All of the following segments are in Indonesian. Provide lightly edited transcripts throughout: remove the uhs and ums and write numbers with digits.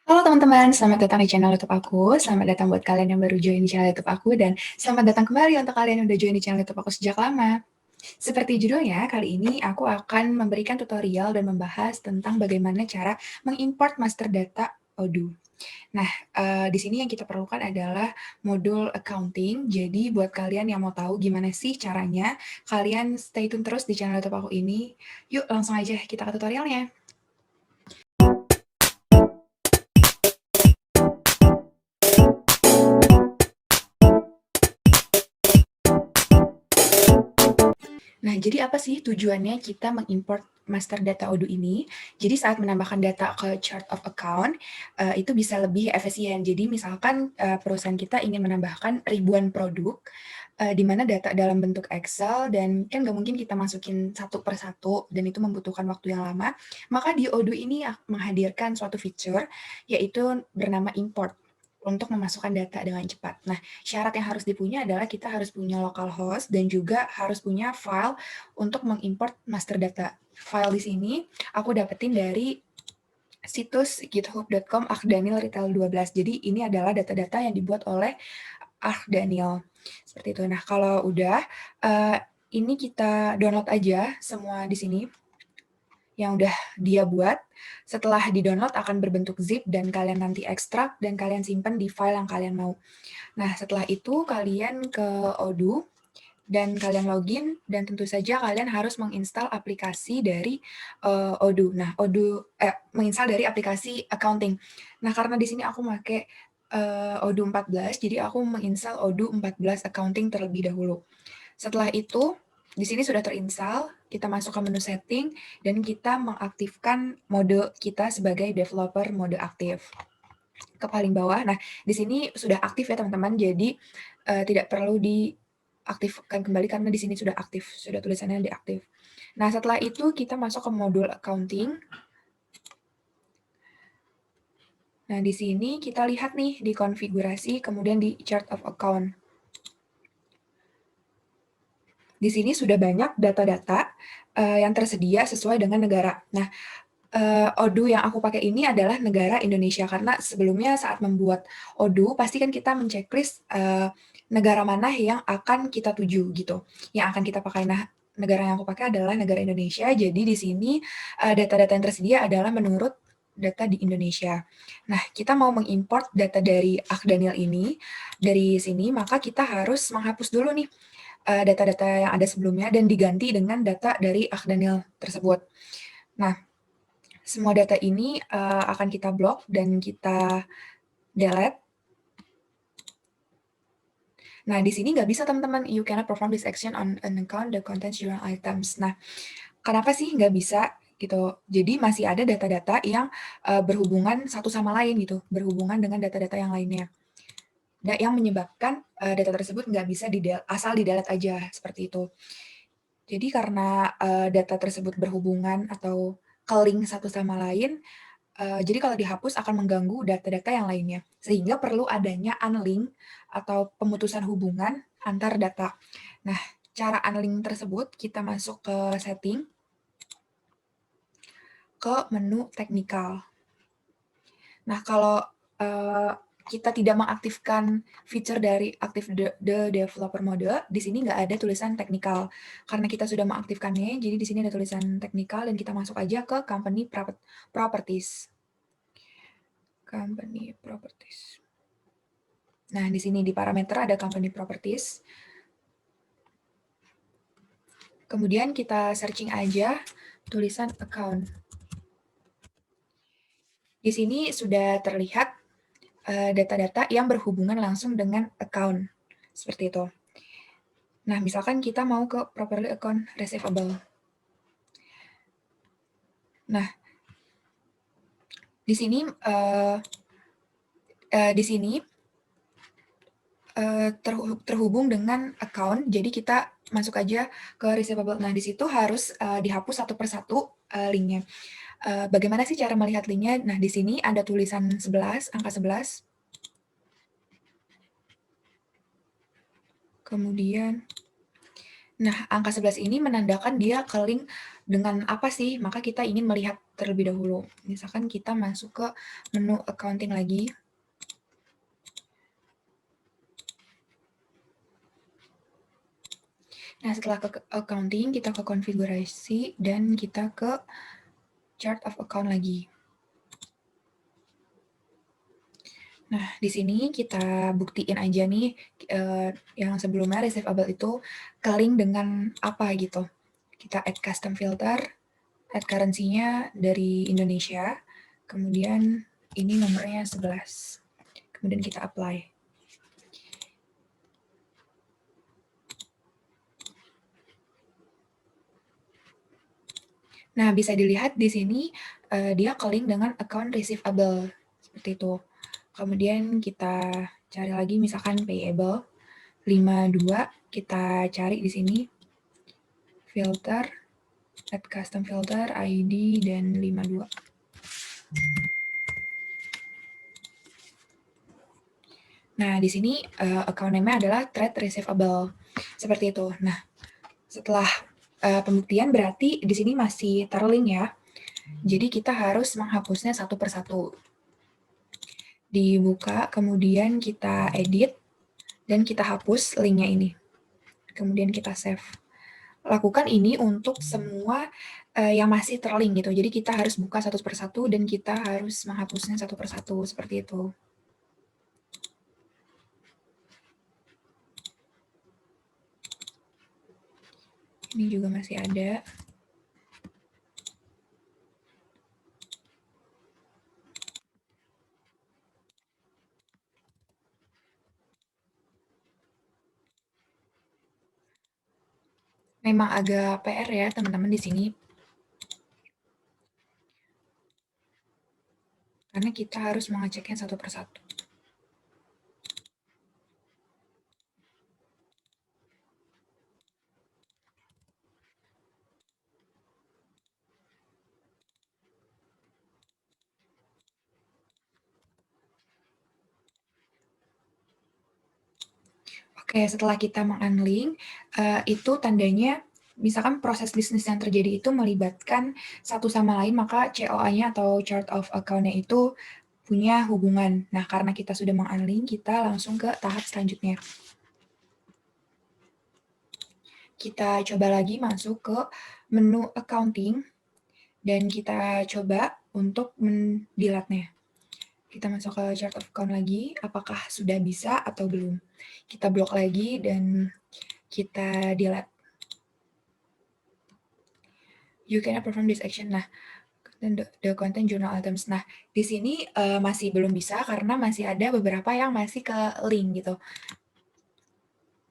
Halo teman-teman, selamat datang di channel YouTube aku. Selamat datang buat kalian yang baru join di channel YouTube aku, dan selamat datang kembali untuk kalian yang udah join di channel YouTube aku sejak lama. Seperti judulnya, kali ini aku akan memberikan tutorial dan membahas tentang bagaimana cara mengimport master data Odoo. Nah, di sini yang kita perlukan adalah modul accounting. Jadi buat kalian yang mau tahu gimana sih caranya, kalian stay tune terus di channel YouTube aku ini. Yuk langsung aja kita ke tutorialnya. Nah, jadi apa sih tujuannya kita mengimport master data Odoo ini? Jadi saat menambahkan data ke chart of account, itu bisa lebih efisien. Jadi misalkan perusahaan kita ingin menambahkan ribuan produk, di mana data dalam bentuk Excel, dan kan nggak mungkin kita masukin satu per satu, dan itu membutuhkan waktu yang lama, maka di Odoo ini menghadirkan suatu fitur, yaitu bernama import, untuk memasukkan data dengan cepat. Nah, syarat yang harus dipunya adalah kita harus punya localhost dan juga harus punya file untuk mengimport master data. File di sini aku dapetin dari situs github.com Daniel Retail 12. Jadi ini adalah data-data yang dibuat oleh Daniel. Seperti itu. Nah, kalau udah, ini kita download aja semua di sini yang udah dia buat. Setelah di-download akan berbentuk zip dan kalian nanti ekstrak dan kalian simpan di file yang kalian mau. Nah, setelah itu kalian ke Odoo dan kalian login, dan tentu saja kalian harus menginstal aplikasi dari Odoo. Nah, menginstal dari aplikasi accounting. Nah, karena di sini aku pakai Odoo 14, jadi aku menginstal Odoo 14 accounting terlebih dahulu. Setelah itu, di sini sudah terinstall, kita masuk ke menu setting, dan kita mengaktifkan mode kita sebagai developer mode aktif ke paling bawah. Nah, di sini sudah aktif ya teman-teman, jadi tidak perlu diaktifkan kembali karena di sini sudah aktif, sudah tulisannya diaktif. Nah, setelah itu kita masuk ke modul accounting. Nah, di sini kita lihat nih di konfigurasi, kemudian di chart of account. Di sini sudah banyak data-data yang tersedia sesuai dengan negara. Nah, Odoo yang aku pakai ini adalah negara Indonesia, karena sebelumnya saat membuat Odoo pasti kan kita menceklis negara mana yang akan kita tuju gitu, yang akan kita pakai. Nah, negara yang aku pakai adalah negara Indonesia, jadi di sini data-data yang tersedia adalah menurut data di Indonesia. Nah, kita mau mengimport data dari Daniel ini dari sini, maka kita harus menghapus dulu nih data-data yang ada sebelumnya dan diganti dengan data dari Daniel tersebut. Nah, semua data ini akan kita blok dan kita delete. Nah, di sini nggak bisa teman-teman, you cannot perform this action on an account the contains journal items. Nah, kenapa sih nggak bisa gitu? Jadi masih ada data-data yang berhubungan satu sama lain gitu, berhubungan dengan data-data yang lainnya. Dan yang menyebabkan data tersebut nggak bisa asal di-delete aja, seperti itu. Jadi karena data tersebut berhubungan atau ke-link satu sama lain, jadi kalau dihapus akan mengganggu data-data yang lainnya, sehingga perlu adanya unlink atau pemutusan hubungan antar data. Nah, cara unlink tersebut kita masuk ke setting, ke menu teknikal. Nah, kalau kita tidak mengaktifkan fitur dari aktif the developer mode, di sini nggak ada tulisan teknikal. Karena kita sudah mengaktifkannya, jadi di sini ada tulisan teknikal, dan kita masuk aja ke company properties. Company properties. Nah, di sini di parameter ada company properties. Kemudian kita searching aja tulisan account. Di sini sudah terlihat data-data yang berhubungan langsung dengan account. Seperti itu. Nah, misalkan kita mau ke properly account receivable. Nah, di sini terhubung dengan account, jadi kita masuk aja ke receivable. Nah, di situ harus dihapus satu persatu linknya. Bagaimana sih cara melihat linknya? Nah, di sini ada tulisan 11, angka 11. Kemudian, nah, angka 11 ini menandakan dia ke link dengan apa sih? Maka kita ingin melihat terlebih dahulu. Misalkan kita masuk ke menu accounting lagi. Nah, setelah ke accounting, kita ke konfigurasi dan kita ke chart of account lagi. Nah, di sini kita buktiin aja nih yang sebelumnya receivable itu ke-link dengan apa gitu. Kita add custom filter, add currency-nya dari Indonesia, kemudian ini nomornya 11. Kemudian kita apply. Nah, bisa dilihat di sini dia ke-link dengan account receivable seperti itu. Kemudian kita cari lagi misalkan payable 52, kita cari di sini filter, add custom filter, ID dan 52. Nah, di sini account name-nya adalah trade receivable. Seperti itu. Nah, setelah pembuktian berarti di sini masih terlink ya. Jadi kita harus menghapusnya satu persatu. Dibuka, kemudian kita edit, dan kita hapus linknya ini. Kemudian kita save. Lakukan ini untuk semua yang masih terlink gitu. Jadi kita harus buka satu persatu dan kita harus menghapusnya satu persatu seperti itu. Ini juga masih ada. Memang agak PR ya teman-teman di sini. Karena kita harus mengeceknya satu persatu. Oke, setelah kita meng-unlink, itu tandanya misalkan proses bisnis yang terjadi itu melibatkan satu sama lain, maka COA-nya atau chart of account-nya itu punya hubungan. Nah, karena kita sudah meng-unlink, kita langsung ke tahap selanjutnya. Kita coba lagi masuk ke menu accounting, dan kita coba untuk mendelete-nya. Kita masuk ke chart of account lagi, apakah sudah bisa atau belum. Kita blok lagi dan kita delete. You cannot perform this action. Nah, the content journal items. Nah, di sini masih belum bisa karena masih ada beberapa yang masih ke link gitu.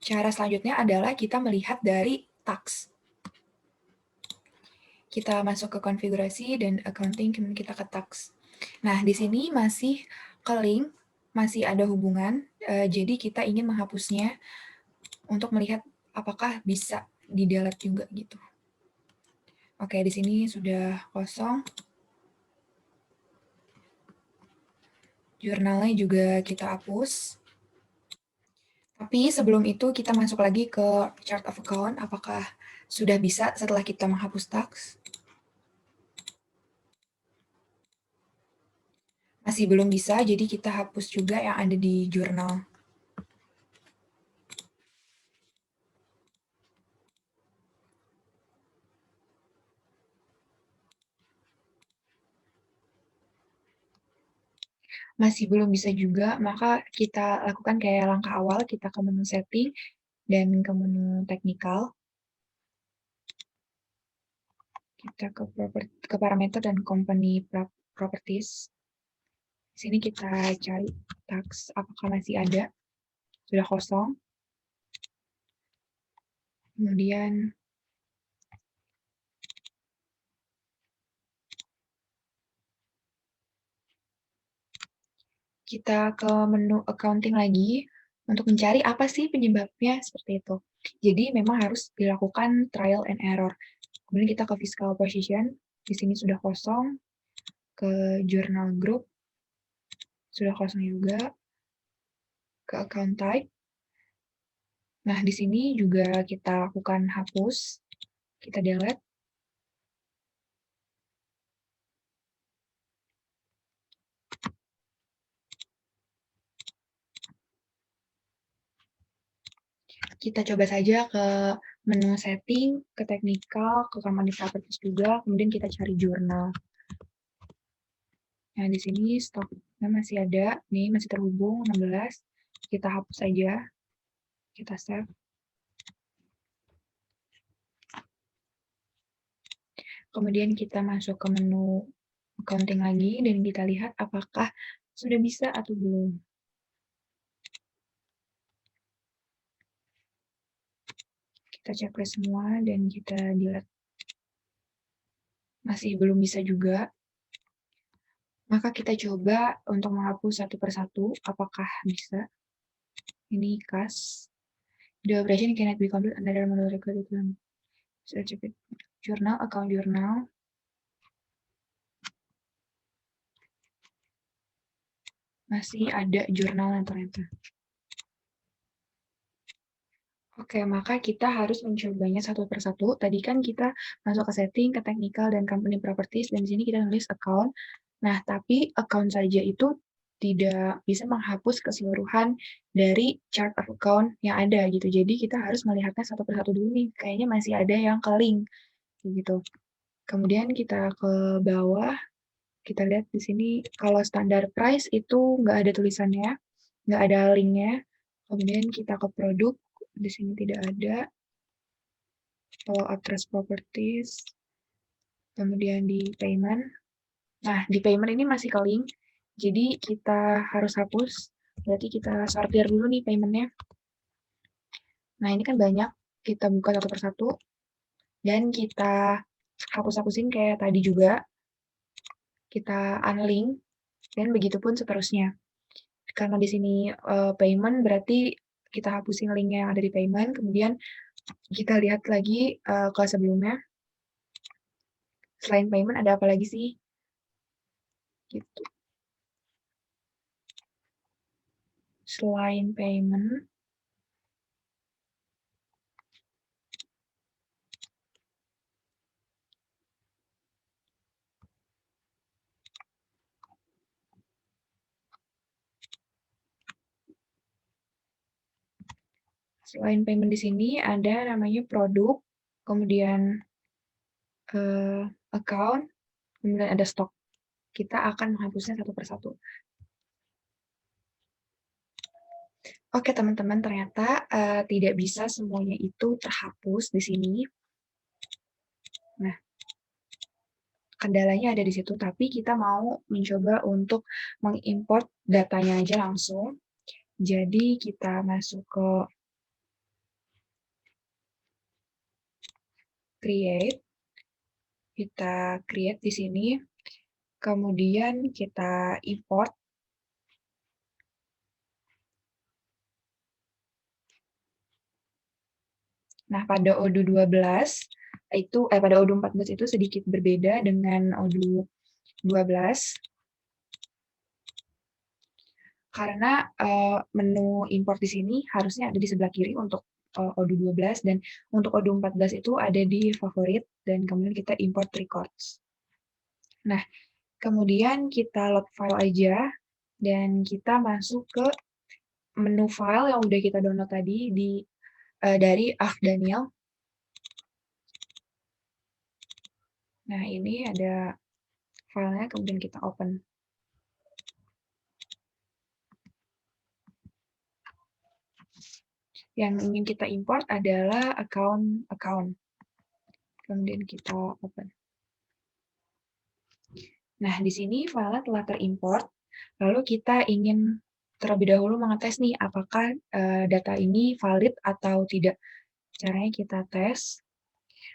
Cara selanjutnya adalah kita melihat dari tax. Kita masuk ke konfigurasi dan accounting, kemudian kita ke tax. Nah, di sini masih ke link, masih ada hubungan, jadi kita ingin menghapusnya untuk melihat apakah bisa di-delete juga gitu. Oke, di sini sudah kosong. Jurnalnya juga kita hapus. Tapi sebelum itu kita masuk lagi ke chart of account, apakah sudah bisa setelah kita menghapus tax. Masih belum bisa, jadi kita hapus juga yang ada di jurnal. Masih belum bisa juga, maka kita lakukan kayak langkah awal, kita ke menu setting dan ke menu technical. Kita ke parameter dan company properties. Di sini kita cari tax, apakah masih ada, sudah kosong. Kemudian kita ke menu accounting lagi untuk mencari apa sih penyebabnya seperti itu. Jadi memang harus dilakukan trial and error. Kemudian kita ke fiscal position, di sini sudah kosong, ke journal group, sudah kosong juga, ke account type. Nah, di sini juga kita lakukan hapus, kita delete. Kita coba saja ke menu setting, ke technical, ke company properties juga, kemudian kita cari jurnal. Nah, di sini stoknya masih ada, nih masih terhubung 16. Kita hapus aja, kita save. Kemudian kita masuk ke menu accounting lagi, dan kita lihat apakah sudah bisa atau belum. Kita checklist semua, dan kita delete. Masih belum bisa juga. Maka kita coba untuk menghapus satu persatu, apakah bisa. Ini kas. The operation cannot be completed under manual record. Jurnal, account jurnal. Masih ada jurnalnya ternyata. Oke, maka kita harus mencobanya satu persatu. Tadi kan kita masuk ke setting, ke technical, dan company properties, dan di sini kita nulis account. Nah, tapi account saja itu tidak bisa menghapus keseluruhan dari chart of account yang ada gitu. Jadi kita harus melihatnya satu persatu dulu nih. Kayaknya masih ada yang ke link gitu. Kemudian kita ke bawah, kita lihat di sini kalau standar price itu nggak ada tulisannya, nggak ada linknya. Kemudian kita ke produk, di sini tidak ada. Follow up trust properties, kemudian di payment. Nah, di payment ini masih ke link, jadi kita harus hapus. Berarti kita sortir dulu nih paymentnya. Nah, ini kan banyak, kita buka satu persatu, dan kita hapus-hapusin kayak tadi juga. Kita unlink, dan begitupun seterusnya. Karena di sini payment, berarti kita hapusin linknya yang ada di payment, kemudian kita lihat lagi ke sebelumnya. Selain payment ada apa lagi sih? Gitu. Selain payment, selain payment di sini ada namanya produk, kemudian account, kemudian ada stok. Kita akan menghapusnya satu persatu. Oke teman-teman, ternyata tidak bisa semuanya itu terhapus di sini. Nah, kendalanya ada di situ, tapi kita mau mencoba untuk mengimport datanya aja langsung. Jadi kita masuk ke create, kita create di sini, kemudian kita import. Nah, pada Odoo 12 itu pada Odoo 14 itu sedikit berbeda dengan Odoo 12 karena menu import di sini harusnya ada di sebelah kiri untuk Odoo 12, dan untuk Odoo 14 itu ada di favorit, dan kemudian kita import records. Nah, kemudian kita load file aja, dan kita masuk ke menu file yang udah kita download tadi dari Daniel. Nah, ini ada filenya, kemudian kita open. Yang ingin kita import adalah account. Kemudian kita open. Nah, di sini file telah terimport. Lalu kita ingin terlebih dahulu mengetes nih, apakah data ini valid atau tidak. Caranya kita tes.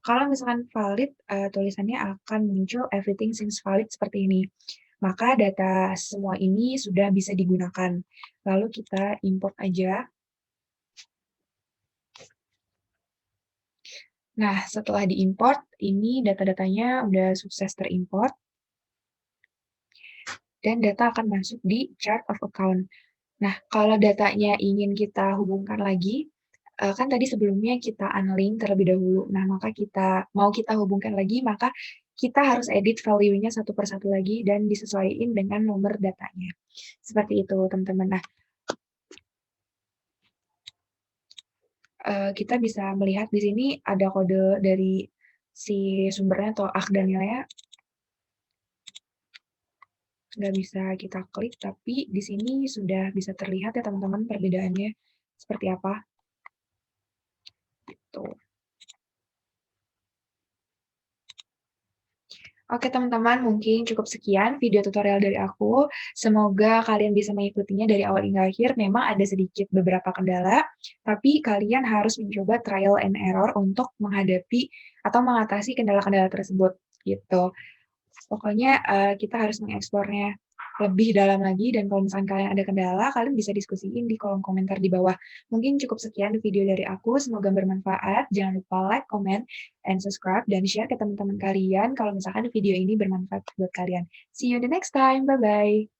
Kalau misalkan valid, tulisannya akan muncul everything seems valid seperti ini. Maka data semua ini sudah bisa digunakan. Lalu kita import aja. Nah, setelah diimport, ini data-datanya udah sukses terimport. Dan data akan masuk di chart of account. Nah, kalau datanya ingin kita hubungkan lagi, kan tadi sebelumnya kita unlink terlebih dahulu. Nah, maka kita hubungkan lagi, maka kita harus edit value-nya satu persatu lagi dan disesuaikan dengan nomor datanya. Seperti itu, teman-teman. Nah, kita bisa melihat di sini ada kode dari si sumbernya atau ak dan nilainya nggak bisa kita klik, tapi di sini sudah bisa terlihat ya teman-teman perbedaannya seperti apa, gitu. Oke teman-teman, mungkin cukup sekian video tutorial dari aku. Semoga kalian bisa mengikutinya dari awal hingga akhir. Memang ada sedikit beberapa kendala, tapi kalian harus mencoba trial and error untuk menghadapi atau mengatasi kendala-kendala tersebut, gitu. Pokoknya, kita harus mengeksplornya lebih dalam lagi dan kalau misalkan kalian ada kendala, kalian bisa diskusiin di kolom komentar di bawah. Mungkin cukup sekian video dari aku, semoga bermanfaat. Jangan lupa like, comment, and subscribe, dan share ke teman-teman kalian kalau misalkan video ini bermanfaat buat kalian. See you in the next time, bye-bye.